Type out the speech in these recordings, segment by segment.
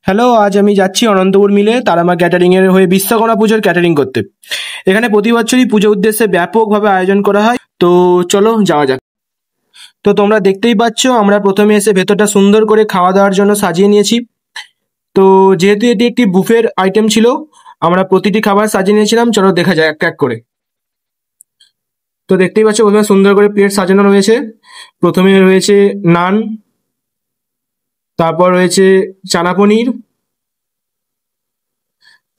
Hello, আজ আমি যাচ্ছি অনন্তপুর মিলে তারামা ক্যাটারিং এর হয়ে বিশ্বকর্মা পুজোর ক্যাটারিং করতে। এখানে প্রতি বছরই পুজো উদ্দেশ্যে ব্যাপকভাবে আয়োজন করা হয়। তো চলো যাওয়া যাক। তো তোমরা দেখতেই পাচ্ছ, আমরা প্রথমে এসে ভেতরটা সুন্দর করে খাওয়া দাওয়ার জন্য সাজিয়ে নিয়েছি। তো যেহেতু এটি একটি বুফের আইটেম ছিল, আমরা প্রতিটি খাবার সাজিয়ে নিয়েছিলাম। চলো দেখা যায় এক এক করে। তো দেখতেই পাচ্ছ, প্রথমে সুন্দর করে প্লেট সাজানো রয়েছে। প্রথমে রয়েছে নান, তারপর রয়েছে চানা পনির,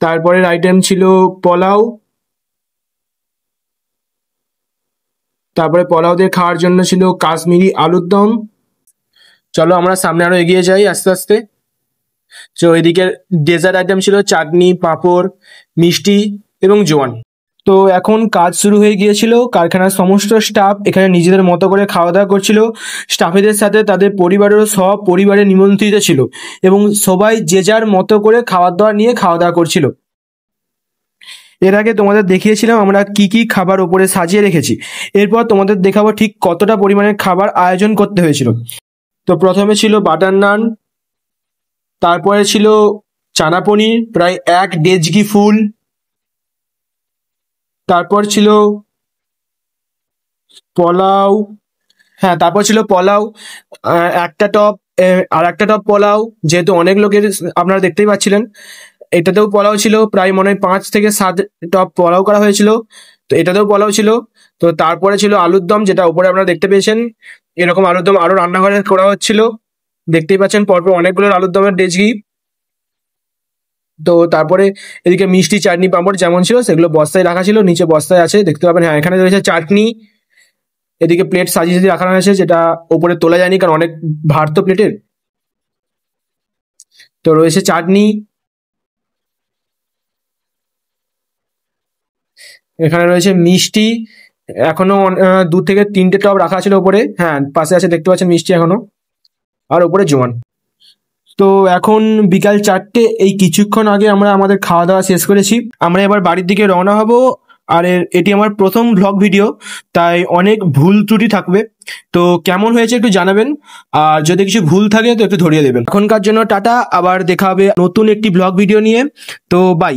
তারপরের আইটেম ছিল পোলাও, তারপরে পোলাও দিয়ে খাওয়ার জন্য ছিল কাশ্মীরি আলুর দম। চলো আমরা সামনে আরো এগিয়ে যাই আস্তে আস্তে। তো এদিকে ডেজার্ট আইটেম ছিল চাটনি, পাঁপড়, মিষ্টি এবং জোয়ান। তো এখন কাজ শুরু হয়ে গিয়েছিল। কারখানার সমস্ত স্টাফ এখানে নিজেদের মতো করে খাওয়া দাওয়া করছিল। স্টাফেদের সাথে তাদের পরিবারেরও সব পরিবারে নিমন্ত্রিত ছিল এবং সবাই যে যার মতো করে খাবার দাবার নিয়ে খাওয়া দাওয়া করছিল। এর আগে তোমাদের দেখিয়েছিলাম আমরা কি কি খাবার ওপরে সাজিয়ে রেখেছি। এরপর তোমাদের দেখাবো ঠিক কতটা পরিমাণের খাবার আয়োজন করতে হয়েছিল। তো প্রথমে ছিল বাটার নান, তারপরে ছিল চানা পনির প্রায় 1 ডেজকি ফুল, তারপর ছিল পোলাও। হ্যাঁ, তারপর ছিল পোলাও, একটা টপ, আর একটা টপ পোলাও। যেহেতু অনেক লোকের, আপনারা দেখতেই পাচ্ছিলেন, এটাতেও পোলাও ছিল। প্রায় মনে হয় 5 থেকে 7 টপ পোলাও করা হয়েছিল। তো এটাতেও পোলাও ছিল। তো তারপরে ছিল আলুর দম, যেটা উপরে আপনারা দেখতে পেয়েছেন। এরকম আলুর দম আরো রান্নাঘরে করা হচ্ছিল। দেখতেই পাচ্ছেন পরপর অনেকগুলো আলুর দমের ডেজকি। তো তারপরে এদিকে মিষ্টি, চাটনি, পাঁপড় যেমন ছিল সেগুলো বস্তায় রাখা ছিল, নিচে বস্তায় আছে দেখতে পাবেন। হ্যাঁ, এখানে রয়েছে চাটনি। এদিকে প্লেট সাজিয়ে সাজিয়ে রাখা হয়েছে, যেটা ওপরে তোলা যায়নি কারণ অনেক ভার তো প্লেটের। তো রয়েছে চাটনি, এখানে রয়েছে মিষ্টি। এখনো 2 থেকে 3টে টব রাখা ছিল ওপরে। হ্যাঁ, পাশে আছে দেখতে পাচ্ছেন মিষ্টি এখনো, আর ওপরে জোয়ান। তো এখন বিকাল 4টে, এই কিছুক্ষণ আগে আমরা আমাদের খাওয়া দাওয়া শেষ করেছি। আমরা এবার বাড়ির দিকে রওনা হব। আর এটি আমার প্রথম ভ্লগ ভিডিও, তাই অনেক ভুল ত্রুটি থাকবে। তো কেমন হয়েছে একটু জানাবেন, আর যদি কিছু ভুল থাকে তো একটু ধরিয়ে দেবেন। এখনকার জন্য টাটা, আবার দেখা হবে নতুন একটি ভ্লগ ভিডিও নিয়ে। তো বাই।